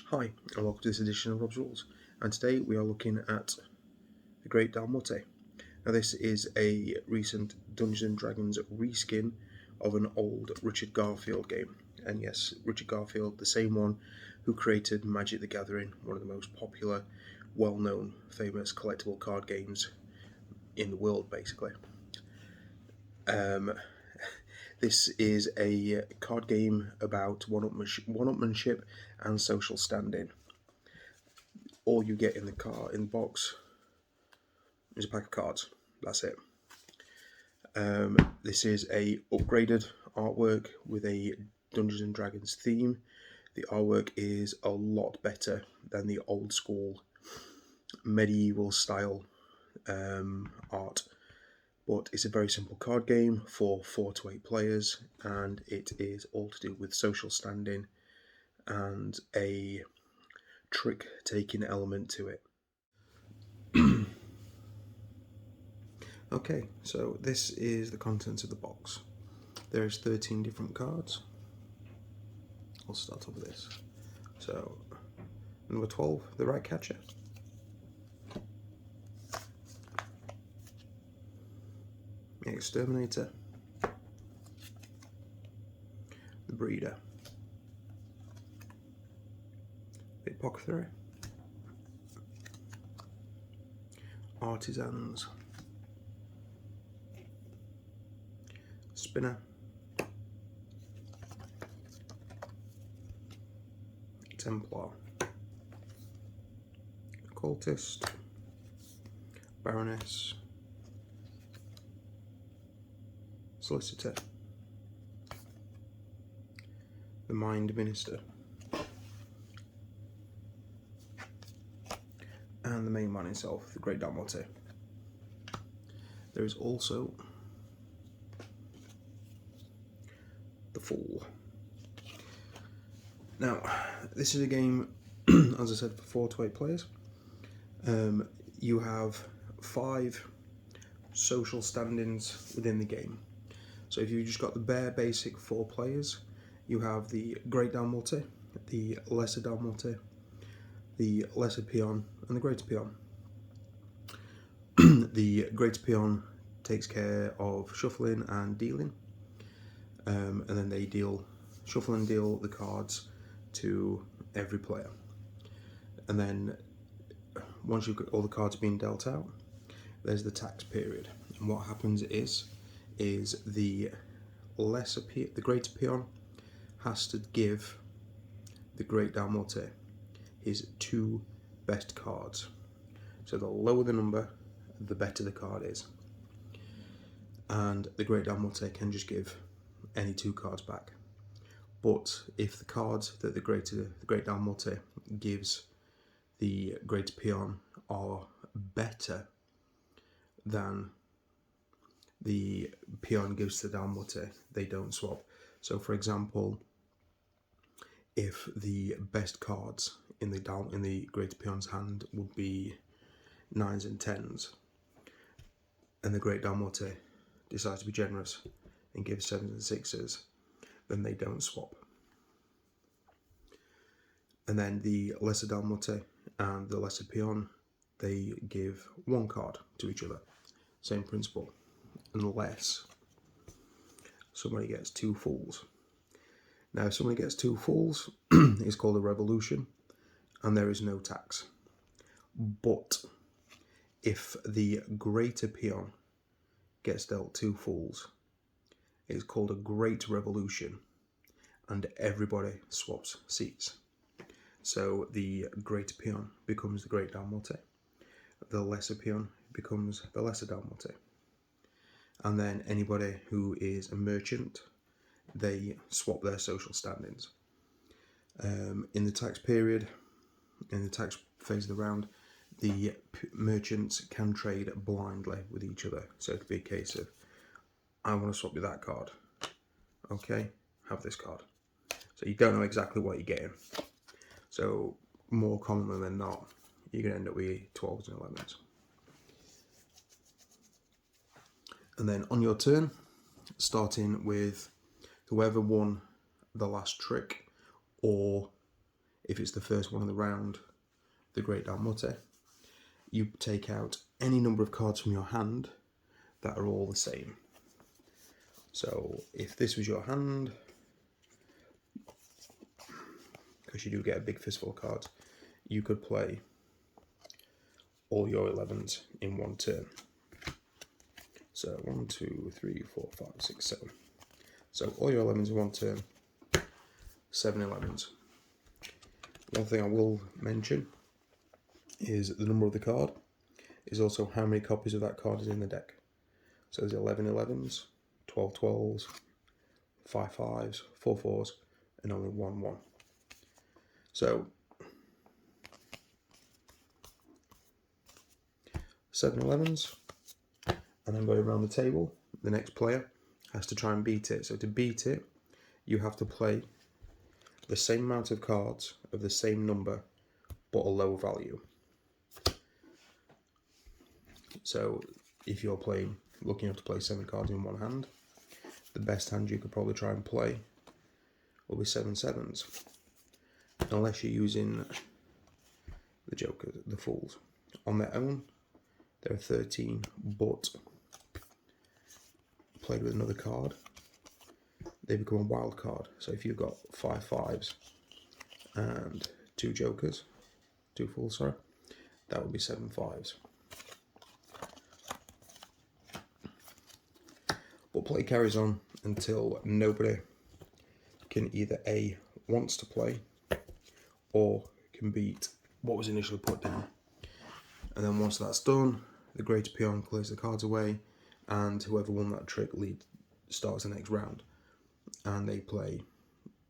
Hi, and welcome to this edition of Rob's Rules. And today we are looking at the Great Dalmuti. Now, this is a recent Dungeons and Dragons reskin of an old Richard Garfield game. And yes, Richard Garfield, the same one who created Magic the Gathering, one of the most popular, well-known, famous collectible card games in the world, basically. This is a card game about one-upmanship and social standing. All you get in the box is a pack of cards. That's it. This is a upgraded artwork with a Dungeons and Dragons theme. The artwork is a lot better than the old school medieval style art, but it's a very simple card game for 4 to 8 players, and it is all to do with social standing and a trick-taking element to it. Okay, so this is the contents of the box. There's 13 different cards. I'll start off with this. So, number 12, the Rat Catcher. The Exterminator. The Breeder. The Apothecary. Artisans. Spinner. Templar. Occultist. Baroness. Solicitor. The Mind Minister. And the main man himself, the Great Dalmuti. There is also the Fool. Now, this is a game, as I said, for 4 to 8 players. You have 5 social standings within the game. So if you've just got the bare basic 4 players, you have the Great Dalmuti, the Lesser Dalmuti, the Lesser Peon, and the Greater Peon. The Greater Peon takes care of shuffling and dealing, and then they shuffle and deal the cards to every player. And then once you've got all the cards being dealt out, there's the tax period. And what happens is the Greater Peon has to give the Great Dalmuti his 2 best cards. So the lower the number, the better the card is. And the Great Dalmuti can just give any 2 cards back. But if the cards that the Great Dalmuti gives the Greater Peon are better than the Peon gives to the Dalmuti, they don't swap. So, for example, if the best cards in the Greater Peon's hand would be 9s and 10s, and the Great Dalmuti decides to be generous and gives 7s and 6s, then they don't swap. And then the Lesser Dalmuti and the Lesser Peon, they give 1 card to each other. Same principle, unless somebody gets 2 Fools. Now, if somebody gets 2 Fools, it's called a revolution, and there is no tax. But if the Greater Peon gets dealt 2 Fools, it's called a Great Revolution, and everybody swaps seats. So the Greater Peon becomes the Great Dalmuti, the Lesser Peon becomes the Lesser Dalmuti, and then anybody who is a merchant, they swap their social standings. In the tax period, in the tax phase of the round, the merchants can trade blindly with each other. So it could be a case of, I want to swap you that card. Okay, have this card. So you don't know exactly what you're getting. So more commonly than not, you're going to end up with 12s and 11s. And then on your turn, starting with whoever won the last trick, or if it's the first one of the round, the Great Dalmuti, you take out any number of cards from your hand that are all the same. So if this was your hand, because you do get a big fistful of cards, you could play all your 11s in one turn. So 1, 2, 3, 4, 5, 6, 7. So all your 11s in one turn, 7 11s. One thing I will mention is the number of the card is also how many copies of that card is in the deck. So there's 11 11s, 12 12s, 5 5s, 4 4s, and only 1 1. So 7 11s, and then going around the table, the next player has to try and beat it. So to beat it, you have to play the same amount of cards of the same number, but a low value. So if you're lucky enough to play 7 cards in one hand, the best hand you could probably try and play will be 7 7s. Unless you're using the jokers, the fools. On their own, there are 13, but played with another card, they become a wild card. So if you've got 5 5s and 2 jokers, 2 fools, sorry, that would be 7 5s. But play carries on until nobody can either A, wants to play, or can beat what was initially put down. And then once that's done, the greater peon clears the cards away, and whoever won that trick starts the next round. And they play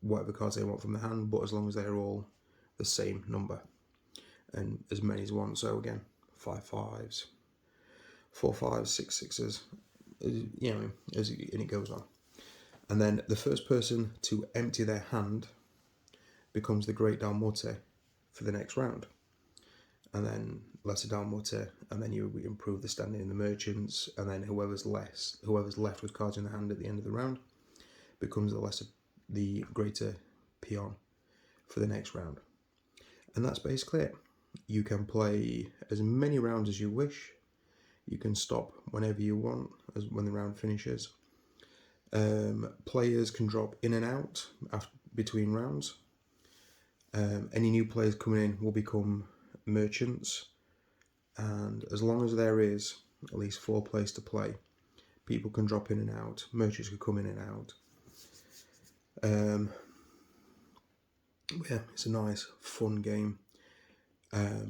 whatever cards they want from the hand, but as long as they're all the same number, and as many as one. So again, 5 5s, 4 5s, 6 6s, you know, and it goes on. And then the first person to empty their hand becomes the Great Dalmuti for the next round. And then lesser Dalmuti, and then you improve the standing in the merchants, and then whoever's left with cards in the hand at the end of the round becomes the greater peon for the next round. And that's basically it. You can play as many rounds as you wish. You can stop whenever you want, when the round finishes. Players can drop in and out between rounds. Any new players coming in will become merchants, and as long as there is at least 4 players to play, people can drop in and out. Merchants can come in and out. Yeah, it's a nice, fun game.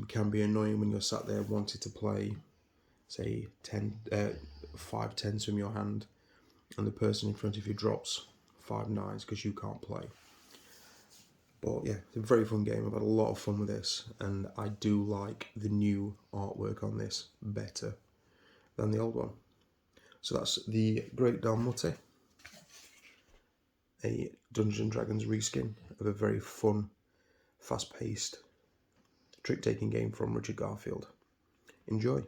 Can be annoying when you're sat there wanting to play, say, 5 10s from your hand, and the person in front of you drops 5 9s because you can't play. But yeah, it's a very fun game. I've had a lot of fun with this, and I do like the new artwork on this better than the old one. So that's the Great Dalmuti, a Dungeons & Dragons reskin of a very fun, fast-paced, trick-taking game from Richard Garfield. Enjoy.